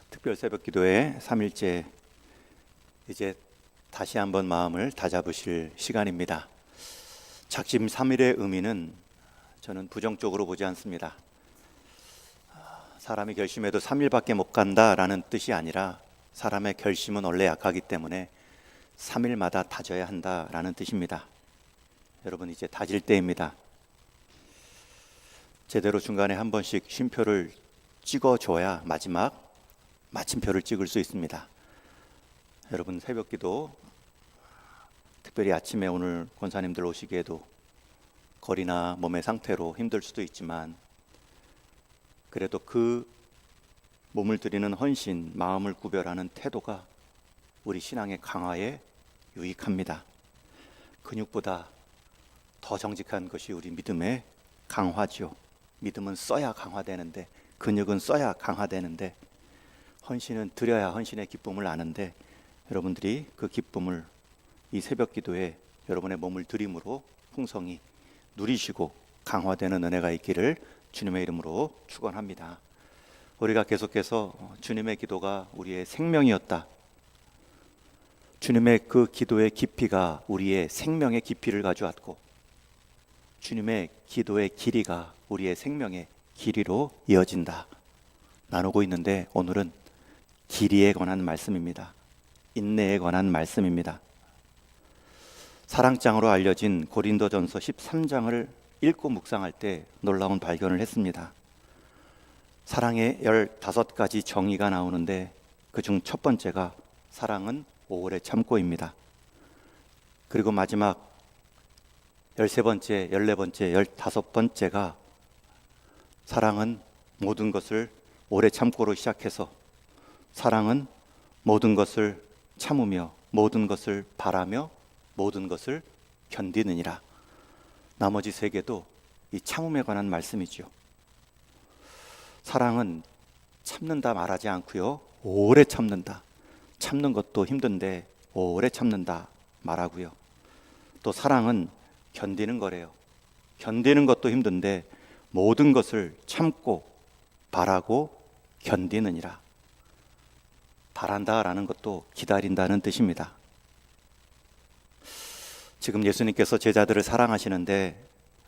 특별 새벽 기도회 3일째 이제 다시 한번 마음을 다잡으실 시간입니다. 작심 3일의 의미는 저는 부정적으로 보지 않습니다. 사람이 결심해도 3일밖에 못 간다라는 뜻이 아니라 사람의 결심은 원래 약하기 때문에 3일마다 다져야 한다라는 뜻입니다. 여러분, 이제 다질 때입니다. 제대로 중간에 한 번씩 쉼표를 찍어줘야 마지막 마침표를 찍을 수 있습니다. 여러분, 새벽기도 특별히 아침에 오늘 권사님들 오시기에도 거리나 몸의 상태로 힘들 수도 있지만 그래도 그 몸을 드리는 헌신, 마음을 구별하는 태도가 우리 신앙의 강화에 유익합니다. 근육보다 더 정직한 것이 우리 믿음의 강화죠. 믿음은 써야 강화되는데, 근육은 써야 강화되는데, 헌신은 드려야 헌신의 기쁨을 아는데, 여러분들이 그 기쁨을 이 새벽 기도에 여러분의 몸을 드림으로 풍성히 누리시고 강화되는 은혜가 있기를 주님의 이름으로 축원합니다. 우리가 계속해서 주님의 기도가 우리의 생명이었다, 주님의 그 기도의 깊이가 우리의 생명의 깊이를 가져왔고 주님의 기도의 길이가 우리의 생명의 길이로 이어진다 나누고 있는데, 오늘은 길이에 관한 말씀입니다. 인내에 관한 말씀입니다. 사랑장으로 알려진 고린도전서 13장을 읽고 묵상할 때 놀라운 발견을 했습니다. 사랑의 15가지 정의가 나오는데 그중 첫 번째가 사랑은 오래 참고입니다. 그리고 마지막 13번째, 14번째, 15번째가 사랑은 모든 것을 오래 참고로 시작해서 사랑은 모든 것을 참으며 모든 것을 바라며 모든 것을 견디느니라. 나머지 3개도 이 참음에 관한 말씀이죠. 사랑은 참는다 말하지 않고요, 오래 참는다. 참는 것도 힘든데 오래 참는다 말하고요. 또 사랑은 견디는 거래요. 견디는 것도 힘든데 모든 것을 참고 바라고 견디느니라. 바란다라는 것도 기다린다는 뜻입니다. 지금 예수님께서 제자들을 사랑하시는데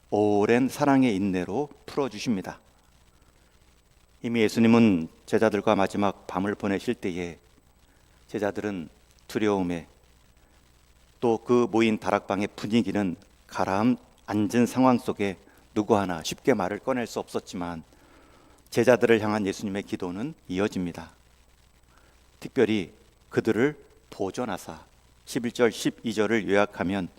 오랜 사랑의 인내로 풀어주십니다. 이미 예수님은 제자들과 마지막 밤을 보내실 때에 제자들은 두려움에, 또 그 모인 다락방의 분위기는 가라앉은 상황 속에 누구 하나 쉽게 말을 꺼낼 수 없었지만 제자들을 향한 예수님의 기도는 이어집니다. 특별히 그들을 보존하사, 11절 12절을 요약하면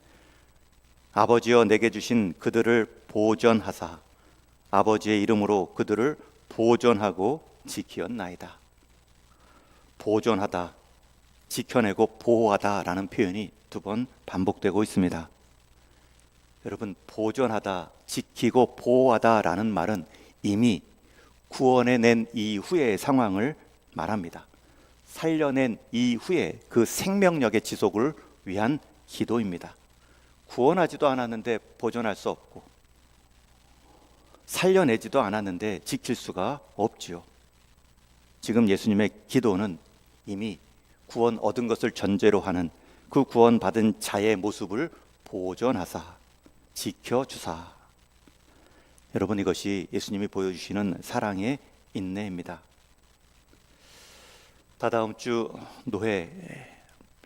아버지여 내게 주신 그들을 보존하사 아버지의 이름으로 그들을 보존하고 지키었나이다. 보존하다, 지켜내고 보호하다라는 표현이 2번 반복되고 있습니다. 여러분, 보존하다, 지키고 보호하다라는 말은 이미 구원해낸 이후의 상황을 말합니다. 살려낸 이후에 그 생명력의 지속을 위한 기도입니다. 구원하지도 않았는데 보존할 수 없고 살려내지도 않았는데 지킬 수가 없지요. 지금 예수님의 기도는 이미 구원 얻은 것을 전제로 하는 그 구원받은 자의 모습을 보존하사 지켜주사. 여러분, 이것이 예수님이 보여주시는 사랑의 인내입니다. 다다음 주 노회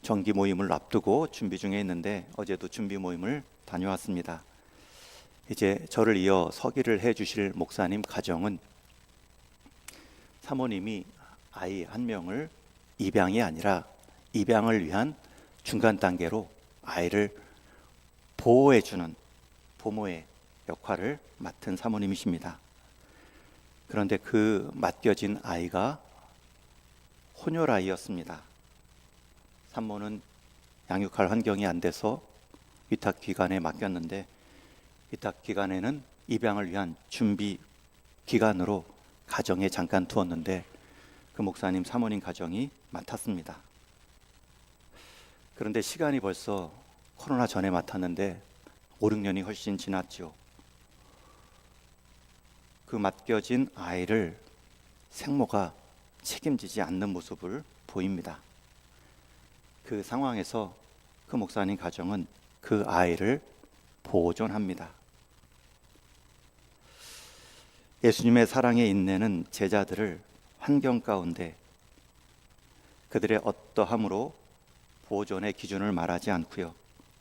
정기 모임을 앞두고 준비 중에 있는데 어제도 준비 모임을 다녀왔습니다. 이제 저를 이어 서기를 해주실 목사님 가정은 사모님이 아이 한 명을 입양이 아니라 입양을 위한 중간 단계로 아이를 보호해주는 부모의 역할을 맡은 사모님이십니다. 그런데 그 맡겨진 아이가 혼혈아이였습니다. 산모는 양육할 환경이 안 돼서 위탁기관에 맡겼는데 위탁기관에는 입양을 위한 준비 기간으로 가정에 잠깐 두었는데 그 목사님 사모님 가정이 맡았습니다. 그런데 시간이 벌써 코로나 전에 맡았는데 5, 6년이 훨씬 지났죠. 그 맡겨진 아이를 생모가 책임지지 않는 모습을 보입니다. 그 상황에서 그 목사님 가정은 그 아이를 보존합니다. 예수님의 사랑의 인내는 제자들을 환경 가운데 그들의 어떠함으로 보존의 기준을 말하지 않고요,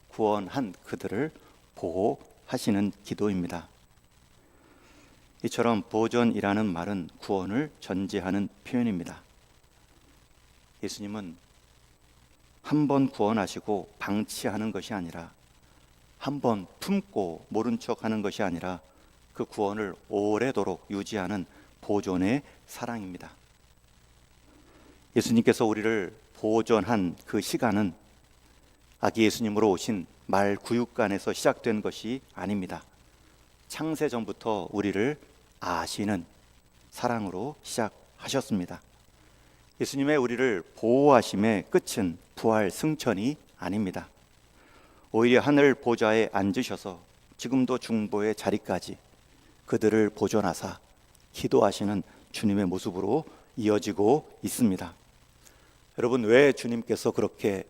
구원한 그들을 보호하시는 기도입니다. 이처럼 보존이라는 말은 구원을 전제하는 표현입니다. 예수님은 한 번 구원하시고 방치하는 것이 아니라, 한 번 품고 모른 척하는 것이 아니라 그 구원을 오래도록 유지하는 보존의 사랑입니다. 예수님께서 우리를 보존한 그 시간은 아기 예수님으로 오신 말 구육간에서 시작된 것이 아닙니다. 창세 전부터 우리를 아시는 사랑으로 시작하셨습니다. 예수님의 우리를 보호하심의 끝은 부활 승천이 아닙니다. 오히려 하늘 보좌에 앉으셔서 지금도 중보의 자리까지 그들을 보존하사 기도하시는 주님의 모습으로 이어지고 있습니다. 여러분, 왜 주님께서 그렇게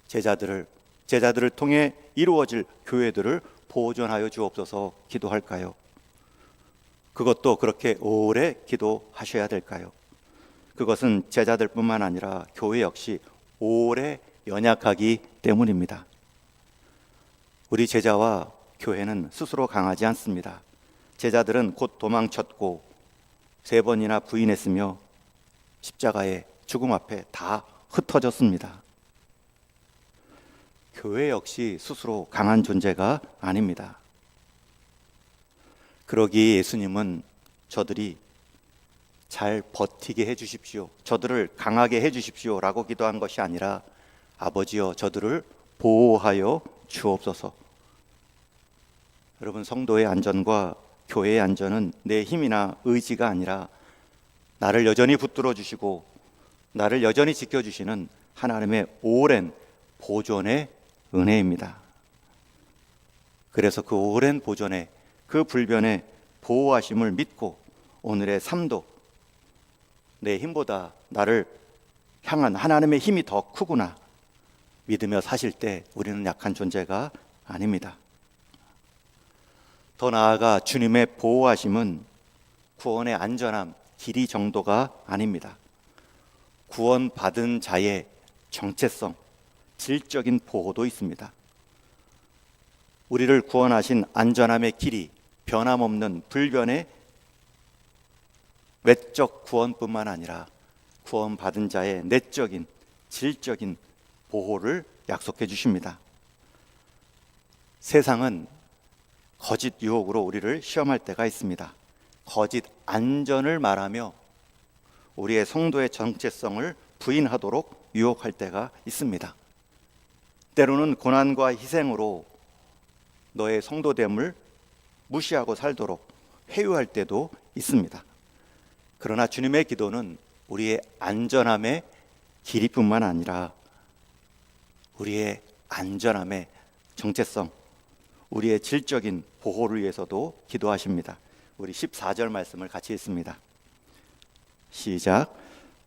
제자들을 통해 이루어질 교회들을 보존하여 주옵소서 기도할까요? 그것도 그렇게 오래 기도하셔야 될까요? 그것은 제자들뿐만 아니라 교회 역시 오래 연약하기 때문입니다. 우리 제자와 교회는 스스로 강하지 않습니다. 제자들은 곧 도망쳤고 3번이나 부인했으며 십자가의 죽음 앞에 다 흩어졌습니다. 교회 역시 스스로 강한 존재가 아닙니다. 그러기에 예수님은 저들이 잘 버티게 해주십시오, 저들을 강하게 해주십시오 라고 기도한 것이 아니라, 아버지여 저들을 보호하여 주옵소서. 여러분, 성도의 안전과 교회의 안전은 내 힘이나 의지가 아니라 나를 여전히 붙들어 주시고 나를 여전히 지켜주시는 하나님의 오랜 보존의 은혜입니다. 그래서 그 오랜 보존의 그 불변의 보호하심을 믿고 오늘의 삶도 내 힘보다 나를 향한 하나님의 힘이 더 크구나 믿으며 사실 때 우리는 약한 존재가 아닙니다. 더 나아가 주님의 보호하심은 구원의 안전함, 길이 정도가 아닙니다. 구원받은 자의 정체성, 질적인 보호도 있습니다. 우리를 구원하신 안전함의 길이 변함없는 불변의 외적 구원뿐만 아니라 구원받은 자의 내적인, 질적인 보호를 약속해 주십니다. 세상은 거짓 유혹으로 우리를 시험할 때가 있습니다. 거짓 안전을 말하며 우리의 성도의 정체성을 부인하도록 유혹할 때가 있습니다. 때로는 고난과 희생으로 너의 성도됨을 무시하고 살도록 회유할 때도 있습니다. 그러나 주님의 기도는 우리의 안전함의 길이뿐만 아니라 우리의 안전함의 정체성, 우리의 질적인 보호를 위해서도 기도하십니다. 우리 14절 말씀을 같이 읽습니다. 시작.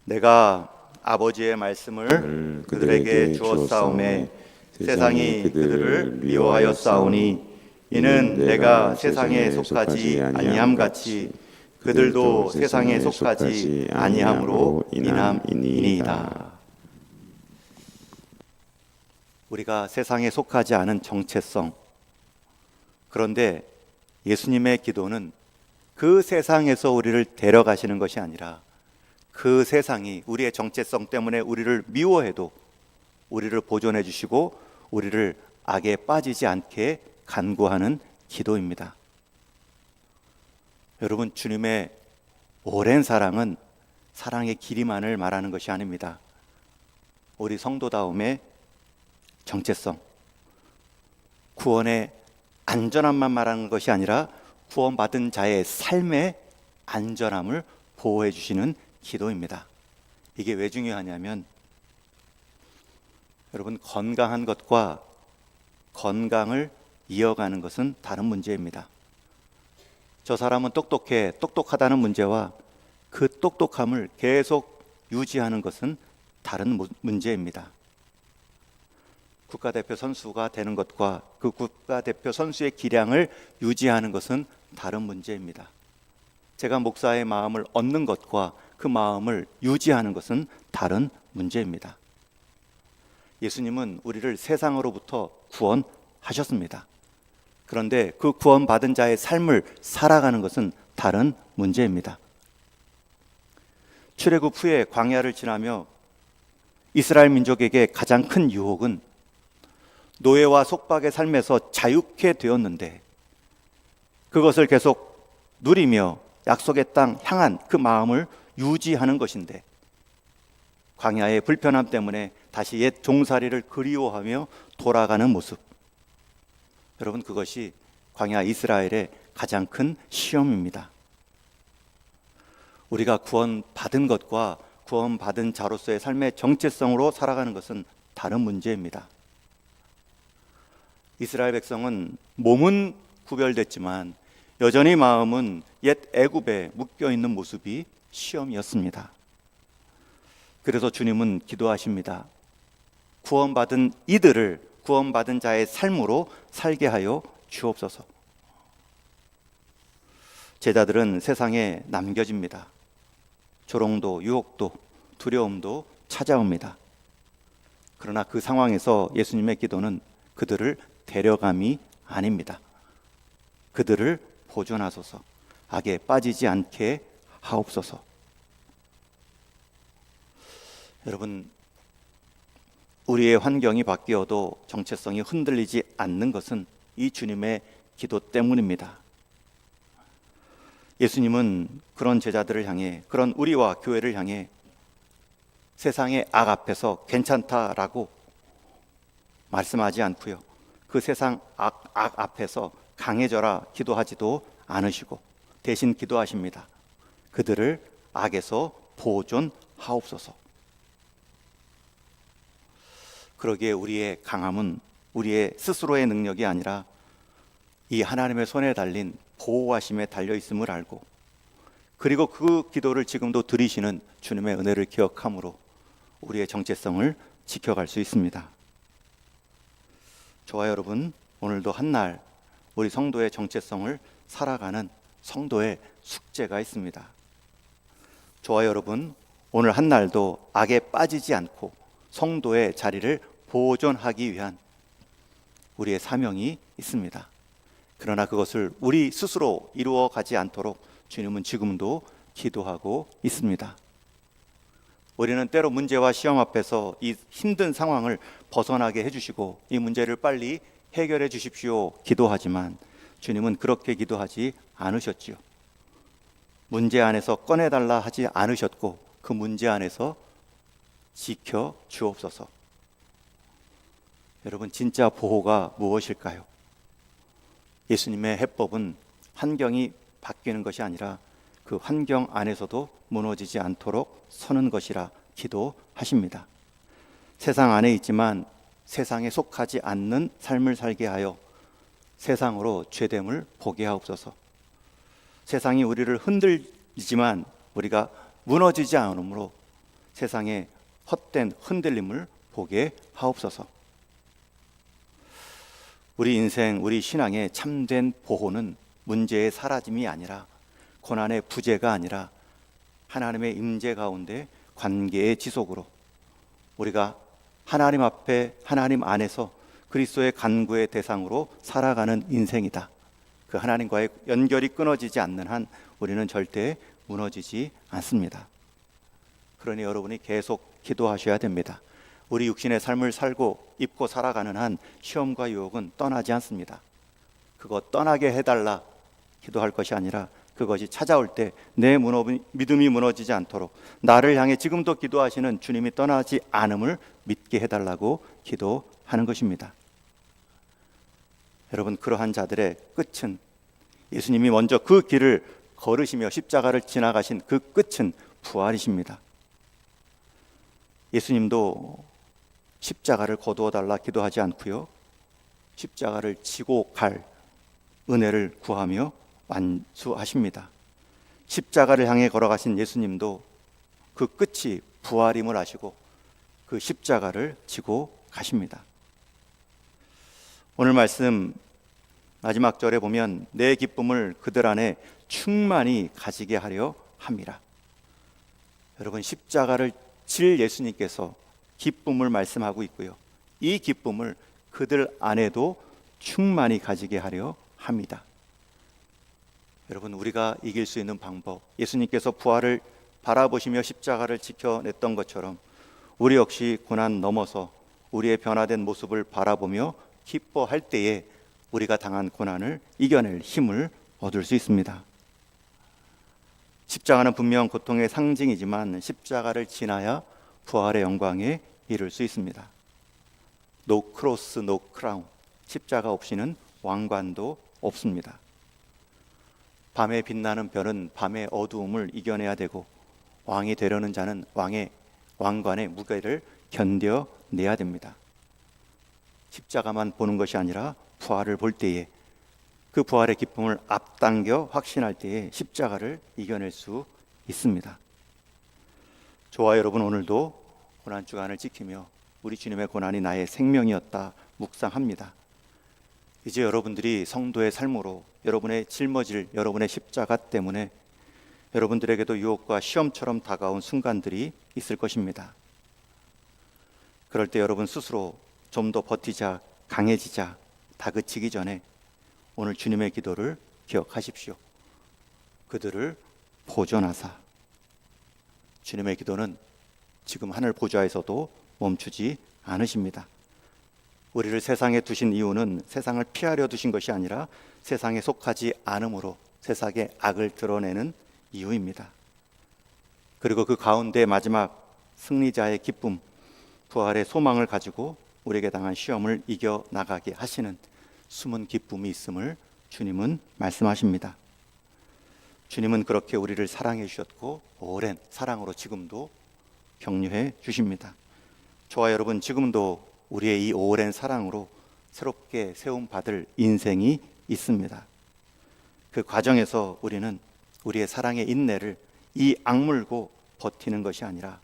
내가 아버지의 말씀을 그들에게 주었사오매 세상이 그들을 미워하였사오니 이는 내가 세상에 속하지 아니함같이 그들도 세상에 속하지 아니함으로 인함이니이다. 우리가 세상에 속하지 않은 정체성, 그런데 예수님의 기도는 그 세상에서 우리를 데려가시는 것이 아니라 그 세상이 우리의 정체성 때문에 우리를 미워해도 우리를 보존해 주시고 우리를 악에 빠지지 않게 간구하는 기도입니다. 여러분, 주님의 오랜 사랑은 사랑의 길이만을 말하는 것이 아닙니다. 우리 성도다움의 정체성, 구원의 안전함만 말하는 것이 아니라 구원받은 자의 삶의 안전함을 보호해 주시는 기도입니다. 이게 왜 중요하냐면 여러분, 건강한 것과 건강을 이어가는 것은 다른 문제입니다. 저 사람은 똑똑하다는 문제와 그 똑똑함을 계속 유지하는 것은 다른 문제입니다. 국가대표 선수가 되는 것과 그 국가대표 선수의 기량을 유지하는 것은 다른 문제입니다. 제가 목사의 마음을 얻는 것과 그 마음을 유지하는 것은 다른 문제입니다. 예수님은 우리를 세상으로부터 구원하셨습니다. 그런데 그 구원받은 자의 삶을 살아가는 것은 다른 문제입니다. 출애굽 후에 광야를 지나며 이스라엘 민족에게 가장 큰 유혹은 노예와 속박의 삶에서 자유케 되었는데 그것을 계속 누리며 약속의 땅 향한 그 마음을 유지하는 것인데 광야의 불편함 때문에 다시 옛 종살이를 그리워하며 돌아가는 모습, 여러분, 그것이 광야 이스라엘의 가장 큰 시험입니다. 우리가 구원받은 것과 구원받은 자로서의 삶의 정체성으로 살아가는 것은 다른 문제입니다. 이스라엘 백성은 몸은 구별됐지만 여전히 마음은 옛 애굽에 묶여있는 모습이 시험이었습니다. 그래서 주님은 기도하십니다. 구원받은 이들을 구원받은 자의 삶으로 살게 하여 주옵소서. 제자들은 세상에 남겨집니다. 조롱도 유혹도 두려움도 찾아옵니다. 그러나 그 상황에서 예수님의 기도는 그들을 데려감이 아닙니다. 그들을 보존하소서, 악에 빠지지 않게 하옵소서. 여러분, 우리의 환경이 바뀌어도 정체성이 흔들리지 않는 것은 이 주님의 기도 때문입니다. 예수님은 그런 제자들을 향해, 그런 우리와 교회를 향해 세상의 악 앞에서 괜찮다라고 말씀하지 않고요, 그 세상 악 앞에서 강해져라 기도하지도 않으시고 대신 기도하십니다. 그들을 악에서 보존하옵소서. 그러기에 우리의 강함은 우리의 스스로의 능력이 아니라 이 하나님의 손에 달린 보호하심에 달려있음을 알고, 그리고 그 기도를 지금도 드리시는 주님의 은혜를 기억함으로 우리의 정체성을 지켜갈 수 있습니다. 저와 여러분, 오늘도 한날 우리 성도의 정체성을 살아가는 성도의 숙제가 있습니다. 저와 여러분, 오늘 한날도 악에 빠지지 않고 성도의 자리를 보존하기 위한 우리의 사명이 있습니다. 그러나 그것을 우리 스스로 이루어 가지 않도록 주님은 지금도 기도하고 있습니다. 우리는 때로 문제와 시험 앞에서 이 힘든 상황을 벗어나게 해주시고 이 문제를 빨리 해결해 주십시오 기도하지만 주님은 그렇게 기도하지 않으셨지요. 문제 안에서 꺼내달라 하지 않으셨고 그 문제 안에서 지켜 주옵소서. 여러분, 진짜 보호가 무엇일까요? 예수님의 해법은 환경이 바뀌는 것이 아니라 그 환경 안에서도 무너지지 않도록 서는 것이라 기도하십니다. 세상 안에 있지만 세상에 속하지 않는 삶을 살게 하여 세상으로 죄됨을 보게 하옵소서. 세상이 우리를 흔들리지만 우리가 무너지지 않으므로 세상의 헛된 흔들림을 보게 하옵소서. 우리 인생, 우리 신앙의 참된 보호는 문제의 사라짐이 아니라, 고난의 부재가 아니라 하나님의 임재 가운데 관계의 지속으로 우리가 하나님 앞에, 하나님 안에서 그리스도의 간구의 대상으로 살아가는 인생이다. 그 하나님과의 연결이 끊어지지 않는 한 우리는 절대 무너지지 않습니다. 그러니 여러분이 계속 기도하셔야 됩니다. 우리 육신의 삶을 살고 입고 살아가는 한 시험과 유혹은 떠나지 않습니다. 그거 떠나게 해달라 기도할 것이 아니라 그것이 찾아올 때 내 믿음이 무너지지 않도록 나를 향해 지금도 기도하시는 주님이 떠나지 않음을 믿게 해달라고 기도하는 것입니다. 여러분, 그러한 자들의 끝은, 예수님이 먼저 그 길을 걸으시며 십자가를 지나가신 그 끝은 부활이십니다. 예수님도 십자가를 거두어 달라 기도하지 않고요, 십자가를 지고 갈 은혜를 구하며 완수하십니다. 십자가를 향해 걸어가신 예수님도 그 끝이 부활임을 아시고 그 십자가를 지고 가십니다. 오늘 말씀 마지막 절에 보면 내 기쁨을 그들 안에 충만히 가지게 하려 함이라. 여러분, 십자가를 질 예수님께서 기쁨을 말씀하고 있고요, 이 기쁨을 그들 안에도 충만히 가지게 하려 합니다. 여러분, 우리가 이길 수 있는 방법, 예수님께서 부활을 바라보시며 십자가를 지켜냈던 것처럼 우리 역시 고난 넘어서 우리의 변화된 모습을 바라보며 기뻐할 때에 우리가 당한 고난을 이겨낼 힘을 얻을 수 있습니다. 십자가는 분명 고통의 상징이지만 십자가를 지나야 부활의 영광에 이를 수 있습니다. No cross, no crown. 십자가 없이는 왕관도 없습니다. 밤에 빛나는 별은 밤의 어두움을 이겨내야 되고, 왕이 되려는 자는 왕관의 무게를 견뎌내야 됩니다. 십자가만 보는 것이 아니라 부활을 볼 때에, 그 부활의 기쁨을 앞당겨 확신할 때에 십자가를 이겨낼 수 있습니다. 저와 여러분, 오늘도 고난주간을 지키며 우리 주님의 고난이 나의 생명이었다 묵상합니다. 이제 여러분들이 성도의 삶으로 여러분의 짊어질 여러분의 십자가 때문에 여러분들에게도 유혹과 시험처럼 다가온 순간들이 있을 것입니다. 그럴 때 여러분 스스로 좀 더 버티자, 강해지자, 다그치기 전에 오늘 주님의 기도를 기억하십시오. 그들을 보존하사. 주님의 기도는 지금 하늘 보좌에서도 멈추지 않으십니다. 우리를 세상에 두신 이유는 세상을 피하려 두신 것이 아니라 세상에 속하지 않음으로 세상의 악을 드러내는 이유입니다. 그리고 그 가운데 마지막 승리자의 기쁨, 부활의 소망을 가지고 우리에게 당한 시험을 이겨나가게 하시는 숨은 기쁨이 있음을 주님은 말씀하십니다. 주님은 그렇게 우리를 사랑해 주셨고 오랜 사랑으로 지금도 격려해 주십니다. 저와 여러분, 지금도 우리의 이 오랜 사랑으로 새롭게 세움받을 인생이 있습니다. 그 과정에서 우리는 우리의 사랑의 인내를 이 악물고 버티는 것이 아니라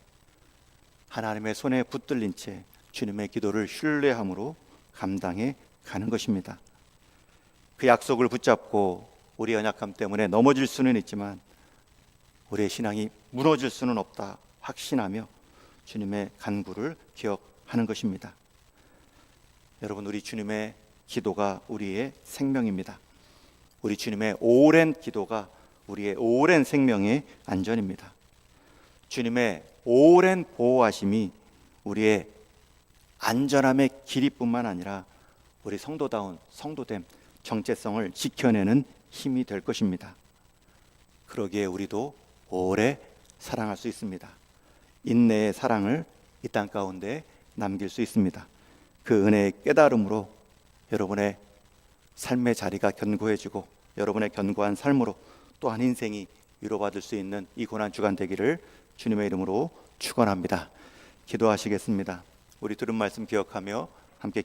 하나님의 손에 붙들린 채 주님의 기도를 신뢰함으로 감당해 가는 것입니다. 그 약속을 붙잡고 우리 연약함 때문에 넘어질 수는 있지만 우리의 신앙이 무너질 수는 없다 확신하며 주님의 간구를 기억하는 것입니다. 여러분, 우리 주님의 기도가 우리의 생명입니다. 우리 주님의 오랜 기도가 우리의 오랜 생명의 안전입니다. 주님의 오랜 보호하심이 우리의 안전함의 길이뿐만 아니라 우리 성도다운 성도됨, 정체성을 지켜내는 힘이 될 것입니다. 그러기에 우리도 오래 사랑할 수 있습니다. 인내의 사랑을 이 땅 가운데 남길 수 있습니다. 그 은혜의 깨달음으로 여러분의 삶의 자리가 견고해지고 여러분의 견고한 삶으로 또한 인생이 위로받을 수 있는 이 고난주간 되기를 주님의 이름으로 축원합니다. 기도하시겠습니다. 우리 들은 말씀 기억하며